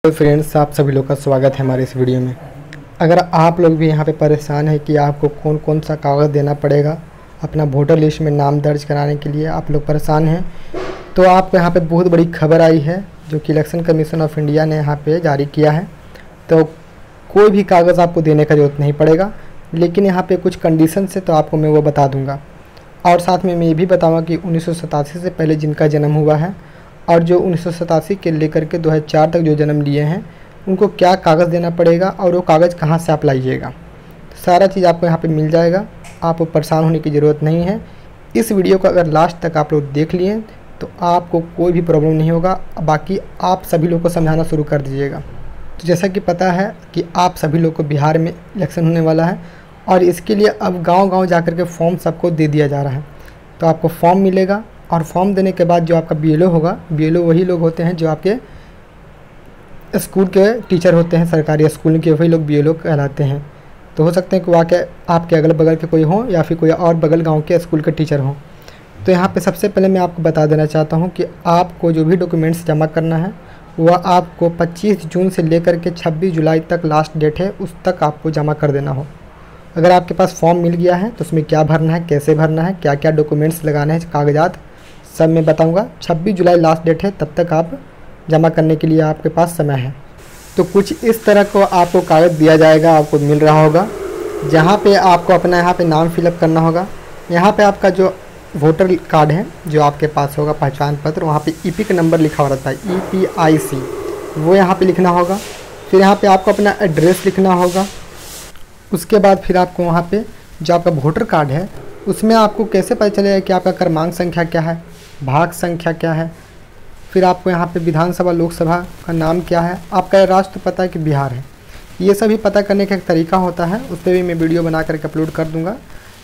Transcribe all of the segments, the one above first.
तो फ्रेंड्स, आप सभी लोग का स्वागत है हमारे इस वीडियो में। अगर आप लोग भी यहाँ पे परेशान हैं कि आपको कौन कौन सा कागज़ देना पड़ेगा अपना वोटर लिस्ट में नाम दर्ज कराने के लिए, आप लोग परेशान हैं, तो आपको यहाँ पे बहुत बड़ी खबर आई है जो कि इलेक्शन कमीशन ऑफ इंडिया ने यहाँ पे जारी किया है। तो कोई भी कागज़ आपको देने का ज़रूरत नहीं पड़ेगा, लेकिन यहाँ पर कुछ कंडीशन से तो आपको मैं वो बता दूँगा। और साथ में मैं ये भी बताऊँगा कि 1987 से पहले जिनका जन्म हुआ है और जो 1987 के लेकर के 2004 तक जो जन्म लिए हैं उनको क्या कागज़ देना पड़ेगा और वो कागज़ कहाँ से आप लाइएगा, तो सारा चीज़ आपको यहाँ पे मिल जाएगा। आपको परेशान होने की ज़रूरत नहीं है। इस वीडियो को अगर लास्ट तक आप लोग देख लिए तो आपको कोई भी प्रॉब्लम नहीं होगा। बाकी आप सभी लोग को समझाना शुरू कर दीजिएगा। तो जैसा कि पता है कि आप सभी लोग को बिहार में इलेक्शन होने वाला है और इसके लिए अब गाँव-गाँव जा कर के फॉर्म सबको दे दिया जा रहा है। तो आपको फॉर्म मिलेगा और फॉर्म देने के बाद जो आपका बीएलओ होगा, बीएलओ वही लोग होते हैं जो आपके स्कूल के टीचर होते हैं, सरकारी स्कूल के वही लोग बीएलओ कहलाते हैं। तो हो सकते हैं कि वाकई आपके अगल बगल के कोई हो या फिर कोई और बगल गांव के स्कूल के टीचर हों। तो यहाँ पे सबसे पहले मैं आपको बता देना चाहता हूँ कि आपको जो भी डॉक्यूमेंट्स जमा करना है वह आपको 25 जून से लेकर के 26 जुलाई तक लास्ट डेट है, उस तक आपको जमा कर देना हो। अगर आपके पास फॉर्म मिल गया है तो उसमें क्या भरना है, कैसे भरना है, क्या क्या डॉक्यूमेंट्स लगाने हैं, कागजात सब मैं बताऊंगा। 26 जुलाई लास्ट डेट है, तब तक आप जमा करने के लिए आपके पास समय है। तो कुछ इस तरह को आपको कागज़ दिया जाएगा, आपको मिल रहा होगा, जहाँ पे आपको अपना यहाँ पे नाम फिलअप करना होगा। यहाँ पे आपका जो वोटर कार्ड है जो आपके पास होगा, पहचान पत्र, वहाँ पे ईपिक नंबर लिखा हुआ रहता है, EPIC, वो यहाँ पे लिखना होगा। फिर यहाँ पे आपको अपना एड्रेस लिखना होगा। उसके बाद फिर आपको वहाँ पे जो आपका वोटर कार्ड है उसमें आपको कैसे पता चलेगा कि आपका क्रमांक संख्या क्या है, भाग संख्या क्या है। फिर आपको यहाँ पे विधानसभा लोकसभा का नाम क्या है, आपका राष्ट्र पता है कि बिहार है, ये सभी पता करने का एक तरीका होता है। उस पर भी मैं वीडियो बना करके अपलोड कर दूँगा।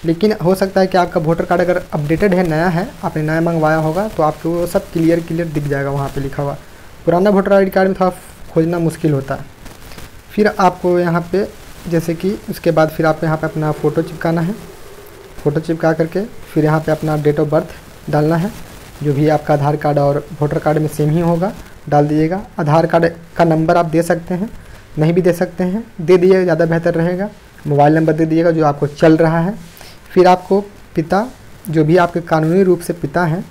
लेकिन हो सकता है कि आपका वोटर कार्ड अगर अपडेटेड है, नया है, आपने नया मंगवाया होगा, तो आपको वो सब क्लियर दिख जाएगा वहाँ पर लिखा हुआ। पुराना वोटर ID कार्ड में थोड़ा खोजना मुश्किल होता है। फिर आपको यहाँ पर जैसे कि उसके बाद फिर आपको यहाँ पे अपना फ़ोटो चिपकाना है। फ़ोटो चिपका करके फिर यहाँ पे अपना डेट ऑफ बर्थ डालना है, जो भी आपका आधार कार्ड और वोटर कार्ड में सेम ही होगा, डाल दीजिएगा। आधार कार्ड का नंबर आप दे सकते हैं, नहीं भी दे सकते हैं, दे दीजिएगा, ज़्यादा बेहतर रहेगा। मोबाइल नंबर दे दीजिएगा जो आपको चल रहा है। फिर आपको पिता, जो भी आपके कानूनी रूप से पिता हैं,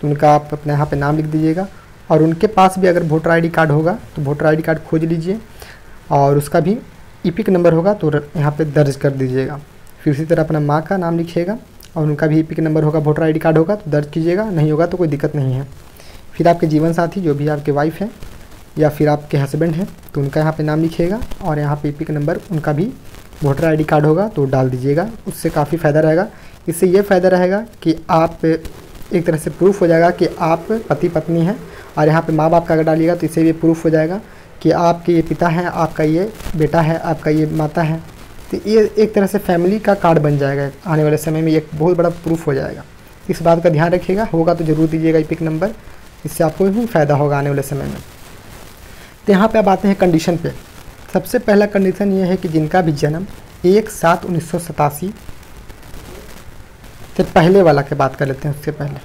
तो उनका आप अपने यहाँ पर नाम लिख दीजिएगा। और उनके पास भी अगर वोटर ID कार्ड होगा तो वोटर ID कार्ड खोज लीजिए और उसका भी ईपिक नंबर होगा तो यहाँ पे दर्ज कर दीजिएगा। फिर उसी तरह अपना माँ का नाम लिखिएगा और उनका भी ईपिक नंबर होगा, वोटर ID कार्ड होगा तो दर्ज कीजिएगा, नहीं होगा तो कोई दिक्कत नहीं है। फिर आपके जीवन साथी, जो भी आपके वाइफ है या फिर आपके हस्बैंड हैं, तो उनका यहाँ पे नाम लिखिएगा और यहाँ पे ईपिक नंबर उनका भी वोटर ID कार्ड होगा तो डाल दीजिएगा। उससे काफ़ी फ़ायदा रहेगा। इससे ये फ़ायदा रहेगा कि आप एक तरह से प्रूफ हो जाएगा कि आप पति पत्नी हैं। और यहाँ पर माँ बाप का अगर डालिएगा तो इससे भी प्रूफ हो जाएगा कि आपके ये पिता हैं, आपका ये बेटा है, आपका ये माता है। तो ये एक तरह से फैमिली का कार्ड बन जाएगा। आने वाले समय में एक बहुत बड़ा प्रूफ हो जाएगा। इस बात का ध्यान रखिएगा, होगा तो ज़रूर दीजिएगा ईपिक नंबर, इससे आपको भी फ़ायदा होगा आने वाले समय में। तो यहाँ पे अब आते हैं कंडीशन पे। सबसे पहला कंडीशन ये है कि जिनका भी जन्म 1/7/1987 से पहले वाला की बात कर लेते हैं, उससे पहले।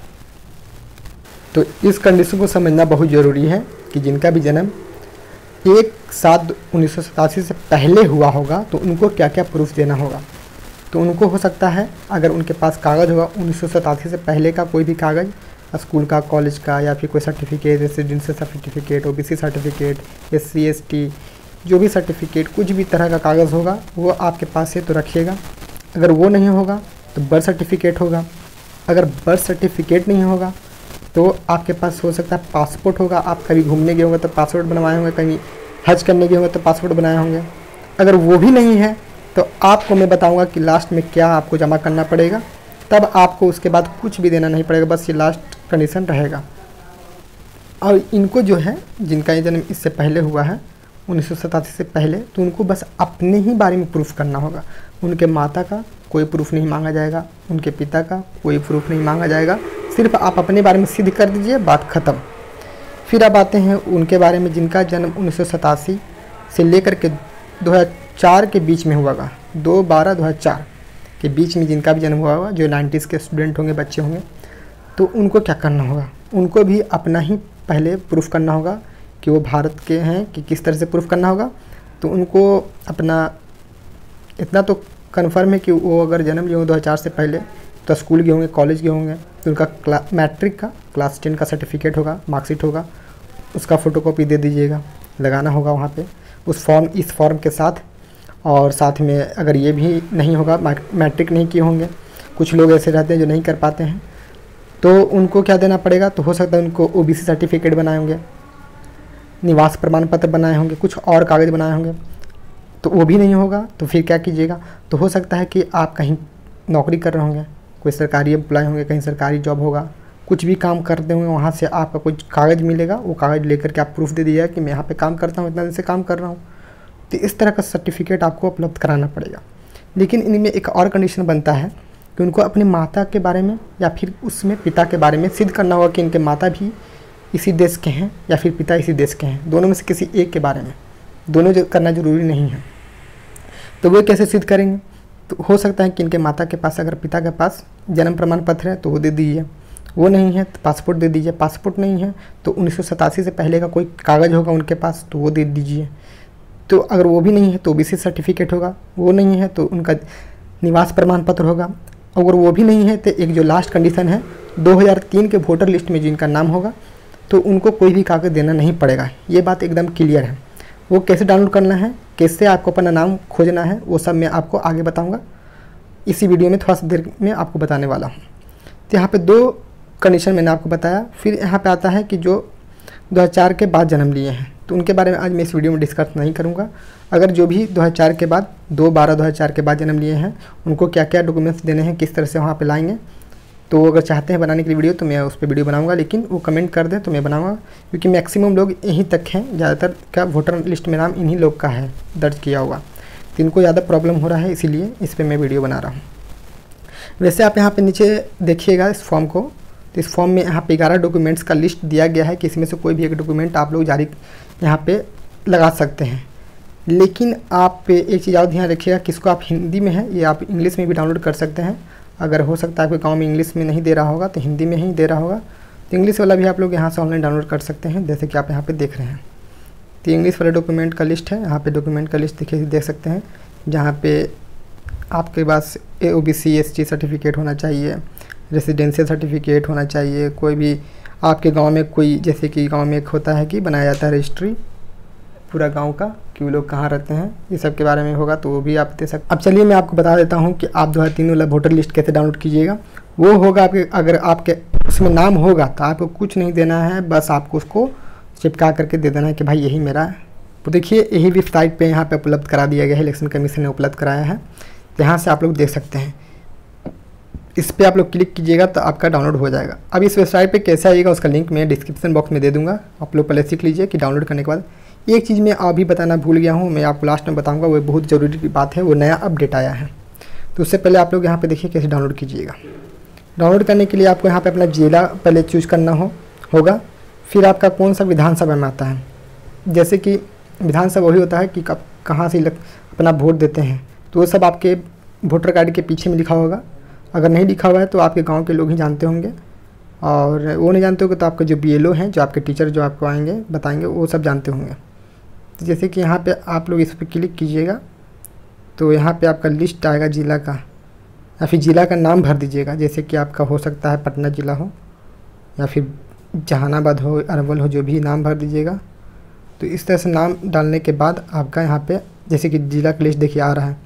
तो इस कंडीशन को समझना बहुत ज़रूरी है कि जिनका भी जन्म 1/7/1987 से पहले हुआ होगा तो उनको क्या क्या प्रूफ देना होगा। तो उनको हो सकता है अगर उनके पास कागज़ होगा 1987 से पहले का, कोई भी कागज़, स्कूल का, कॉलेज का, या फिर कोई certificate, residential certificate, OBC certificate, SC ST, जो भी सर्टिफिकेट, कुछ भी तरह का कागज़ होगा वो आपके पास है तो रखिएगा। अगर वो नहीं होगा तो बर्थ सर्टिफिकेट होगा। अगर बर्थ सर्टिफिकेट नहीं होगा तो आपके पास हो सकता है पासपोर्ट होगा। आप कभी घूमने गए होंगे तो पासपोर्ट बनवाए होंगे, कहीं हज करने गए होंगे तो पासपोर्ट बनाए होंगे। अगर वो भी नहीं है तो आपको मैं बताऊंगा कि लास्ट में क्या आपको जमा करना पड़ेगा, तब आपको उसके बाद कुछ भी देना नहीं पड़ेगा, बस ये लास्ट कंडीशन रहेगा। और इनको जो है, जिनका ये जन्म इससे पहले हुआ है 1987 से पहले, तो उनको बस अपने ही बारे में प्रूफ करना होगा। उनके माता का कोई प्रूफ नहीं मांगा जाएगा, उनके पिता का कोई प्रूफ नहीं मांगा जाएगा, सिर्फ आप अपने बारे में सिद्ध कर दीजिए, बात ख़त्म। फिर अब आते हैं उनके बारे में जिनका जन्म 1987 से लेकर के 2004 के बीच में हुआ होगा, 2/12/2004 के बीच में जिनका भी जन्म हुआ होगा, जो 90s के स्टूडेंट होंगे, बच्चे होंगे, तो उनको क्या करना होगा, उनको भी अपना ही पहले प्रूफ करना होगा कि वो भारत के हैं कि किस तरह से प्रूफ करना होगा। तो उनको अपना इतना तो कन्फर्म है कि वो अगर जन्म लिए हों 2004 से पहले तो स्कूल गए होंगे, कॉलेज गए होंगे, तो उनका मैट्रिक का क्लास 10 का सर्टिफिकेट होगा, मार्कशीट होगा, उसका फ़ोटोकॉपी दे दीजिएगा, लगाना होगा वहाँ पे इस फॉर्म के साथ। और साथ में अगर ये भी नहीं होगा, मैट्रिक नहीं किए होंगे, कुछ लोग ऐसे रहते हैं जो नहीं कर पाते हैं, तो उनको क्या देना पड़ेगा, तो हो सकता है उनको OBC सर्टिफिकेट बनाए होंगे, निवास प्रमाण पत्र बनाए होंगे, कुछ और कागज़ बनाए होंगे, तो वो भी नहीं होगा। तो फिर क्या कीजिएगा, तो हो सकता है कि आप कहीं नौकरी कर रहे होंगे, कोई सरकारी एम्प्लॉय होंगे, कहीं सरकारी जॉब होगा, कुछ भी काम करते होंगे, वहाँ से आपका कुछ कागज़ मिलेगा, वो कागज़ लेकर के आप प्रूफ दे दीजिएगा कि मैं यहाँ पे काम करता हूँ, इतना दिन से काम कर रहा हूँ। तो इस तरह का सर्टिफिकेट आपको उपलब्ध कराना पड़ेगा। लेकिन इनमें एक और कंडीशन बनता है कि उनको अपने माता के बारे में या फिर उसमें पिता के बारे में सिद्ध करना होगा कि इनके माता भी इसी देश के हैं या फिर पिता इसी देश के हैं, दोनों में से किसी एक के बारे में। दोनों जो करना ज़रूरी नहीं है। तो वो कैसे सिद्ध करेंगे, तो हो सकता है कि इनके माता के पास, अगर पिता के पास जन्म प्रमाण पत्र है तो वो दे दीजिए, वो नहीं है तो पासपोर्ट दे दीजिए, पासपोर्ट नहीं है तो 1987 से पहले का कोई कागज़ होगा उनके पास तो वो दे दीजिए। तो अगर वो भी नहीं है तो OBC सर्टिफिकेट होगा, वो नहीं है तो उनका निवास प्रमाण पत्र होगा। अगर वो भी नहीं है तो एक जो लास्ट कंडीशन है 2003 के वोटर लिस्ट में जिनका नाम होगा तो उनको कोई भी कागज़ देना नहीं पड़ेगा। ये बात एकदम क्लियर है। वो कैसे डाउनलोड करना है, कैसे आपको अपना नाम खोजना है, वो सब मैं आपको आगे बताऊंगा इसी वीडियो में, थोड़ा सा देर में आपको बताने वाला हूँ। तो यहाँ पे 2 कंडीशन मैंने आपको बताया। फिर यहाँ पे आता है कि जो 2004 के बाद जन्म लिए हैं तो उनके बारे में आज मैं इस वीडियो में डिस्कस नहीं करूँगा। अगर जो भी 2004 के बाद 2/12/2004 के बाद जन्म लिए हैं उनको क्या क्या डॉक्यूमेंट्स देने हैं, किस तरह से वहाँ पे लाएंगे, तो अगर चाहते हैं बनाने के लिए वीडियो तो मैं उस पर वीडियो बनाऊंगा। लेकिन वो कमेंट कर दें तो मैं बनाऊंगा, क्योंकि मैक्सिमम लोग यहीं तक हैं, ज़्यादातर का वोटर लिस्ट में नाम इन्हीं लोग का है दर्ज किया हुआ, तो इनको ज़्यादा प्रॉब्लम हो रहा है, इसीलिए इस पर मैं वीडियो बना रहा हूँ। वैसे आप यहाँ पर नीचे देखिएगा इस फॉर्म को, तो इस फॉर्म में यहाँ पे 11 डॉक्यूमेंट्स का लिस्ट दिया गया है कि इसमें से कोई भी एक डॉक्यूमेंट आप लोग जारी यहाँ पे लगा सकते हैं। लेकिन आप एक चीज़ और ध्यान रखिएगा कि इसको आप हिंदी में है, ये आप इंग्लिश में भी डाउनलोड कर सकते हैं। अगर हो सकता है आपके गांव में इंग्लिश में नहीं दे रहा होगा तो हिंदी में ही दे रहा होगा, तो इंग्लिश वाला भी आप लोग यहाँ से ऑनलाइन डाउनलोड कर सकते हैं, जैसे कि आप यहाँ पे देख रहे हैं। तो इंग्लिश वाले डॉक्यूमेंट का लिस्ट है, यहाँ पे डॉक्यूमेंट का लिस्ट देखिए देख सकते हैं, जहाँ पे आपके पास OBC ST सर्टिफिकेट होना चाहिए, रेसिडेंशियल सर्टिफिकेट होना चाहिए, कोई भी आपके गांव में कोई, जैसे कि गांव में एक होता है कि बनाया जाता है रजिस्ट्री पूरा गांव का कि वो लोग कहाँ रहते हैं, ये सब के बारे में होगा तो वो भी आप दे सकते। अब चलिए मैं आपको बता देता हूँ कि आप 2003 वाला वोटर लिस्ट कैसे डाउनलोड कीजिएगा। वो होगा आपके, अगर आपके उसमें नाम होगा तो आपको कुछ नहीं देना है, बस आपको उसको चिपका करके दे देना है कि भाई यही मेरा है। तो देखिए यही वेबसाइट पर यहाँ पर उपलब्ध करा दिया गया है, इलेक्शन कमीशन ने उपलब्ध कराया है, यहाँ से आप लोग देख सकते हैं। इस पर आप लोग क्लिक कीजिएगा तो आपका डाउनलोड हो जाएगा। अब इस वेबसाइट पे कैसे आएगा उसका लिंक मैं डिस्क्रिप्शन बॉक्स में दे दूंगा, आप लोग पहले सीख लीजिए कि डाउनलोड करने के बाद। एक चीज़ मैं अभी बताना भूल गया हूँ, मैं आपको लास्ट में बताऊंगा, वो बहुत ज़रूरी बात है, वो नया अपडेट आया है। तो उससे पहले आप लोग यहाँ पे देखिए कैसे डाउनलोड कीजिएगा। डाउनलोड करने के लिए आपको यहाँ पर अपना जिला पहले चूज़ करना होगा, फिर आपका कौन सा विधानसभा में आता है। जैसे कि विधानसभा वही होता है कि कहाँ से अपना वोट देते हैं, तो वो सब आपके वोटर कार्ड के पीछे में लिखा होगा। अगर नहीं लिखा हुआ है तो आपके गांव के लोग ही जानते होंगे, और वो नहीं जानते होंगे तो आपके जो BLO हैं, जो आपके टीचर जो आपको आएंगे बताएंगे, वो सब जानते होंगे। तो जैसे कि यहाँ पे आप लोग इस पर क्लिक कीजिएगा तो यहाँ पे आपका लिस्ट आएगा जिला का, या फिर जिला का नाम भर दीजिएगा। जैसे कि आपका हो सकता है पटना ज़िला हो या फिर जहानाबाद हो, अरवल हो, जो भी नाम भर दीजिएगा। तो इस तरह से नाम डालने के बाद आपका यहाँ पे जैसे कि जिला का लिस्ट देखिए आ रहा है,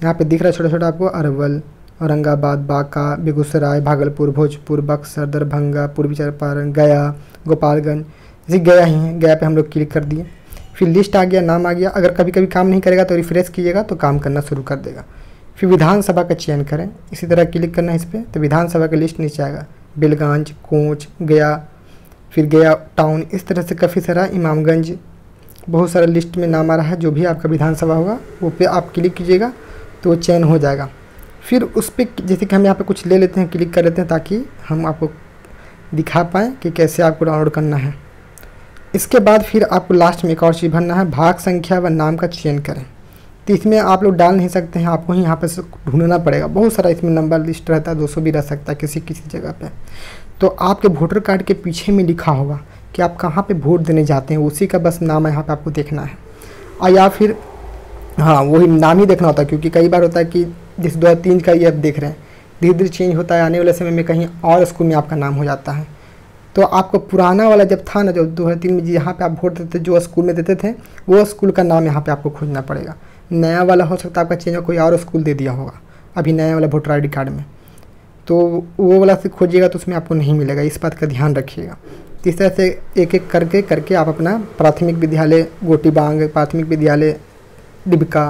यहाँ पे दिख रहा है छोटा छोटा आपको, अरवल, औरंगाबाद, बांका, बेगूसराय, भागलपुर, भोजपुर, बक्सर, दरभंगा, पूर्वी चंपारण, गया, गोपालगंज, जैसे गया ही है, गया पे हम लोग क्लिक कर दिए। फिर लिस्ट आ गया, नाम आ गया। अगर कभी कभी काम नहीं करेगा तो रिफ्रेश कीजिएगा तो काम करना शुरू कर देगा। फिर विधानसभा का चयन करें, इसी तरह क्लिक करना है इस पर, तो विधानसभा का लिस्ट नीचे आएगा, बेलगंज, कोंच, गया, फिर गया टाउन, इस तरह से काफ़ी सारा, इमामगंज, बहुत सारा लिस्ट में नाम आ रहा है। जो भी आपका विधानसभा होगा वो पे आप क्लिक कीजिएगा तो वो चयन हो जाएगा। फिर उस पर जैसे कि हम यहाँ पे कुछ ले लेते हैं, क्लिक कर लेते हैं ताकि हम आपको दिखा पाएँ कि कैसे आपको डाउनलोड करना है। इसके बाद फिर आपको लास्ट में एक और चीज़ भरना है, भाग संख्या व नाम का चयन करें। तो इसमें आप लोग डाल नहीं सकते हैं, आपको ही यहाँ पर ढूंढना पड़ेगा। बहुत सारा इसमें नंबर लिस्ट रहता है, 200 भी रह सकता है किसी किसी जगह पे। तो आपके वोटर कार्ड के पीछे में लिखा होगा कि आप कहाँ पे वोट देने जाते हैं, उसी का बस नाम यहाँ पे आपको देखना है। और या फिर हाँ वही नाम ही देखना होता है, क्योंकि कई बार होता है कि जिस 2003 का ये आप देख रहे हैं धीरे धीरे चेंज होता है, आने वाले समय में कहीं और स्कूल में आपका नाम हो जाता है। तो आपको पुराना वाला जब था ना, जो 2003 में जहाँ पे आप वोट देते जो स्कूल में देते थे, वो स्कूल का नाम यहाँ पे आपको खोजना पड़ेगा। नया वाला हो सकता है आपका चेंज हो, कोई और स्कूल दे दिया होगा अभी नया वाला वोटर ID कार्ड में, तो वो वाला से खोजिएगा तो उसमें आपको नहीं मिलेगा, इस बात का ध्यान रखिएगा। तो इस तरह से एक एक करके आप अपना प्राथमिक विद्यालय गोटीबांग, प्राथमिक विद्यालय डिबका,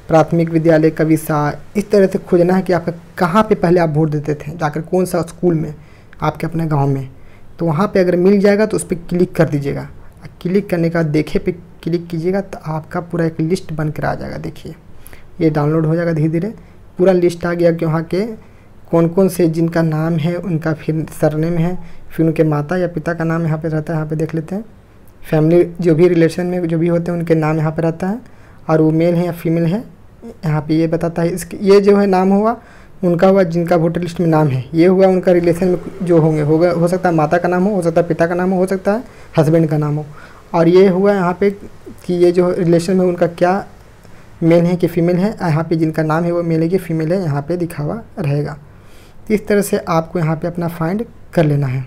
प्राथमिक विद्यालय कविसा, इस तरह से खोजना है कि आपका कहाँ पे पहले आप वोट देते थे, जाकर कौन सा स्कूल में आपके अपने गांव में। तो वहाँ पे अगर मिल जाएगा तो उस पर क्लिक कर दीजिएगा। क्लिक करने का देखे पे क्लिक कीजिएगा तो आपका पूरा एक लिस्ट बन कर आ जाएगा। देखिए ये डाउनलोड हो जाएगा धीरे धीरे, पूरा लिस्ट आ गया कि वहाँ के कौन कौन से जिनका नाम है, उनका फिर सरनेम है, फिर उनके माता या पिता का नाम यहाँ पे रहता है। यहाँ पे देख लेते हैं, फैमिली जो भी रिलेशन में जो भी होते हैं उनके नाम यहाँ पे रहता है, और वो मेल है या फीमेल है यहाँ पे ये बताता है। इसके ये जो है नाम हुआ उनका हुआ जिनका वोटर लिस्ट में नाम है, ये हुआ उनका रिलेशन में जो होंगे होगा, हो सकता है माता का नाम हो सकता है पिता का नाम हो सकता है हस्बैंड का नाम हो। और ये हुआ यहाँ पे कि ये जो रिलेशन में उनका क्या मेल है कि फीमेल है, यहाँ पे जिनका नाम है वो मेल है कि फीमेल है, यहाँ पे दिखा हुआ रहेगा। तो इस तरह से आपको यहाँ पे अपना फाइंड कर लेना है।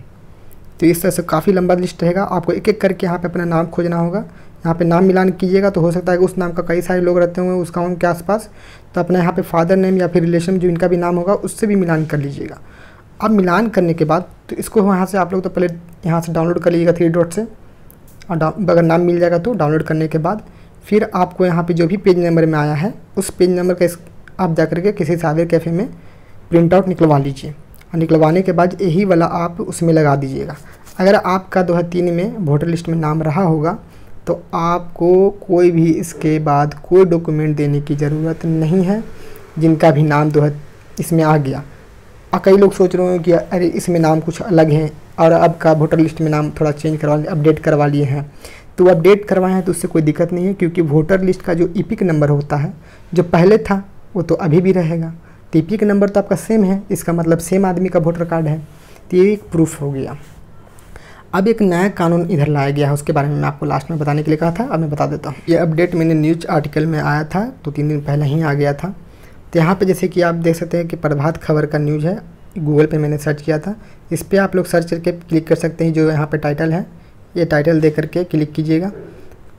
तो इस तरह से काफ़ी लंबा लिस्ट रहेगा, आपको एक एक करके यहाँ पे अपना नाम खोजना होगा। यहाँ पे नाम मिलान कीजिएगा तो हो सकता है कि उस नाम का कई सारे लोग रहते होंगे उस गाँव के आसपास, तो अपना यहाँ पे फादर नेम या फिर रिलेशन जो इनका भी नाम होगा उससे भी मिलान कर लीजिएगा। अब मिलान करने के बाद तो इसको वहाँ से आप लोग तो पहले यहाँ से डाउनलोड कर लीजिएगा 3 डॉट से, और अगर नाम मिल जाएगा तो डाउनलोड करने के बाद फिर आपको यहाँ पे जो भी पेज नंबर में आया है उस पेज नंबर का आप जा करके किसी साइबर कैफ़े में प्रिंट आउट निकलवा लीजिए, और निकलवाने के बाद यही वाला आप उसमें लगा दीजिएगा। अगर आपका 2003 में वोटर लिस्ट में नाम रहा होगा तो आपको कोई भी इसके बाद कोई डॉक्यूमेंट देने की ज़रूरत नहीं है, जिनका भी नाम इसमें आ गया। और कई लोग सोच रहे हैं कि अरे इसमें नाम कुछ अलग है और अब का वोटर लिस्ट में नाम थोड़ा चेंज करवा अपडेट करवा लिए हैं, तो अपडेट करवाए हैं तो उससे कोई दिक्कत नहीं है, क्योंकि वोटर लिस्ट का जो ईपिक नंबर होता है जो पहले था वो तो अभी भी रहेगा। तो ईपिक नंबर तो आपका सेम है, इसका मतलब सेम आदमी का वोटर कार्ड है, तो ये एक प्रूफ हो गया। अब एक नया कानून इधर लाया गया है, उसके बारे में मैं आपको लास्ट में बताने के लिए कहा था, अब मैं बता देता हूँ। ये अपडेट मैंने न्यूज आर्टिकल में आया था तो 3 दिन पहले ही आ गया था। तो यहाँ पे जैसे कि आप देख सकते हैं कि प्रभात खबर का न्यूज़ है, गूगल पे मैंने सर्च किया था, इस पर आप लोग सर्च करके क्लिक कर सकते हैं। जो यहाँ पे टाइटल है ये टाइटल दे करके क्लिक कीजिएगा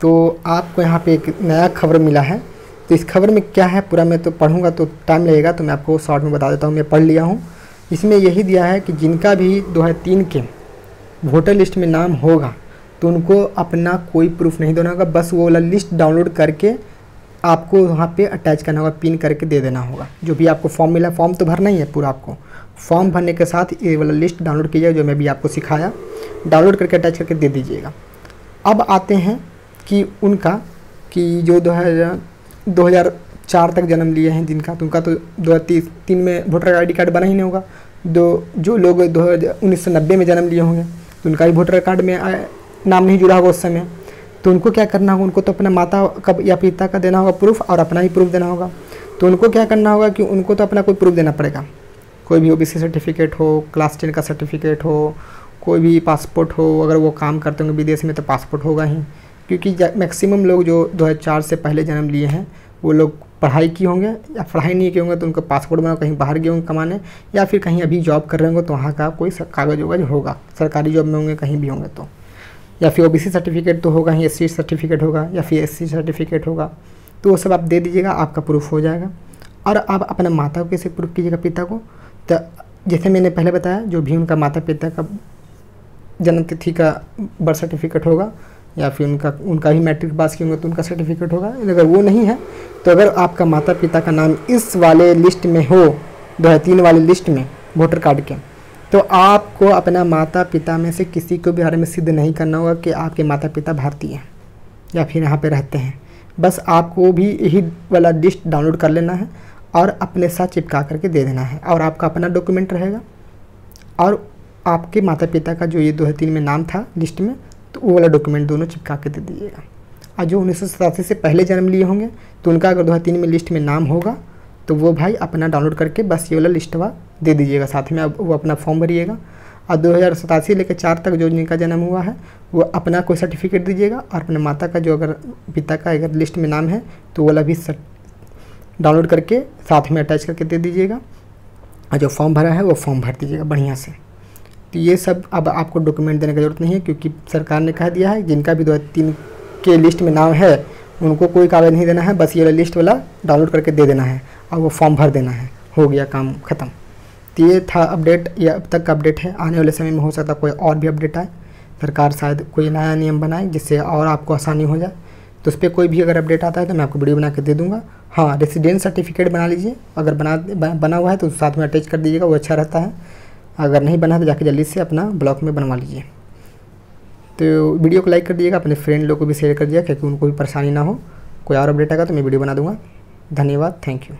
तो आपको यहाँ पे एक नया खबर मिला है। तो इस खबर में क्या है पूरा मैं तो पढ़ूँगा तो टाइम लगेगा, तो मैं आपको शॉर्ट में बता देता हूँ। मैं पढ़ लिया हूँ, इसमें यही दिया है कि जिनका भी 2003 के वोटर लिस्ट में नाम होगा तो उनको अपना कोई प्रूफ नहीं देना होगा, बस वो वाला लिस्ट डाउनलोड करके आपको वहाँ पे अटैच करना होगा, पिन करके दे देना होगा। जो भी आपको फॉर्म मिला, फॉर्म तो भरना ही है पूरा, आपको फॉर्म भरने के साथ ये वाला लिस्ट डाउनलोड कीजिएगा जो मैं भी आपको सिखाया, डाउनलोड करके अटैच करके दे दीजिएगा। अब आते हैं कि उनका कि जो 2004 तक जन्म लिए हैं जिनका, तो उनका तो 2003 में वोटर ID कार्ड बना ही नहीं होगा। जो लोग 1990 में जन्म लिए होंगे तो उनका ही वोटर कार्ड में नाम नहीं जुड़ा होगा उस समय, तो उनको क्या करना होगा, उनको तो अपना माता का या पिता का देना होगा प्रूफ और अपना ही प्रूफ देना होगा। तो उनको क्या करना होगा कि उनको तो अपना कोई प्रूफ देना पड़ेगा, कोई भी OBC सर्टिफिकेट हो, क्लास 10 का सर्टिफिकेट हो, कोई भी पासपोर्ट हो, अगर वो काम करते होंगे विदेश में तो पासपोर्ट होगा ही, क्योंकि मैक्सिमम लोग जो 2004 से पहले जन्म लिए हैं वो लोग पढ़ाई किए होंगे या पढ़ाई नहीं किए होंगे तो उनका पासपोर्ट बना, कहीं बाहर गए होंगे कमाने, या फिर कहीं अभी जॉब कर रहे होंगे तो वहाँ का कोई कागज़ वगैरह होगा, सरकारी जॉब में होंगे कहीं भी होंगे तो, या फिर OBC सर्टिफिकेट तो होगा ही, SC सर्टिफिकेट होगा या फिर SC सर्टिफिकेट होगा, तो वो सब आप दे दीजिएगा, आपका प्रूफ हो जाएगा। और आप अपने माता को कैसे प्रूफ कीजिएगा, पिता को, तो जैसे मैंने पहले बताया जो भी उनका माता पिता का जन्म तिथि का बर्थ सर्टिफिकेट होगा या फिर उनका ही मैट्रिक पास किए होंगे तो उनका सर्टिफिकेट होगा। अगर वो नहीं है तो अगर आपका माता पिता का नाम इस वाले लिस्ट में हो, 2003 वाले लिस्ट में वोटर कार्ड के, तो आपको अपना माता पिता में से किसी को भी बारे में सिद्ध नहीं करना होगा कि आपके माता पिता भारतीय हैं या फिर यहाँ पे रहते हैं। बस आपको भी यही वाला लिस्ट डाउनलोड कर लेना है और अपने साथ चिपका करके दे देना है, और आपका अपना डॉक्यूमेंट रहेगा और आपके माता पिता का जो ये 2003 में नाम था लिस्ट में, तो वो वाला डॉक्यूमेंट दोनों चिपका के दे दीजिएगा। और जो 1987 से पहले जन्म लिए होंगे तो उनका अगर 2003 में लिस्ट में नाम होगा तो वो भाई अपना डाउनलोड करके बस ये वाला लिस्टवा दे दीजिएगा, साथ में वो अपना फॉर्म भरिएगा और 2087 लेकर 4 तक जो जिनका जन्म हुआ है वो अपना कोई सर्टिफिकेट दीजिएगा, और अपने माता का जो अगर पिता का अगर लिस्ट में नाम है तो वो वाला भी डाउनलोड करके साथ में अटैच करके दे दीजिएगा, और जो फॉर्म भरा है वो फॉर्म भर दीजिएगा बढ़िया से। तो ये सब अब आपको डॉक्यूमेंट देने की ज़रूरत नहीं है, क्योंकि सरकार ने कह दिया है जिनका भी 2003 के लिस्ट में नाम है उनको कोई कागज़ नहीं देना है, बस ये वाला लिस्ट वाला डाउनलोड करके दे देना है और वो फॉर्म भर देना है, हो गया काम ख़त्म। तो ये था अपडेट, ये अब तक का अपडेट है। आने वाले समय में हो सकता है कोई और भी अपडेट आए, सरकार शायद कोई नया नियम बनाए जिससे और आपको आसानी हो जाए। तो उस पर कोई भी अगर अपडेट आता है तो मैं आपको वीडियो बना के दे दूँगा। हाँ, रेसिडेंस सर्टिफिकेट बना लीजिए, अगर बना हुआ है तो साथ में अटैच कर दीजिएगा, वो अच्छा रहता है। अगर नहीं बना तो जाके जल्दी से अपना ब्लॉक में बनवा लीजिए। तो वीडियो को लाइक कर दीजिएगा, अपने फ्रेंड लोग को भी शेयर कर दीजिएगा, क्योंकि उनको भी परेशानी ना हो। कोई और अपडेट आएगा तो मैं वीडियो बना दूँगा। धन्यवाद, थैंक यू।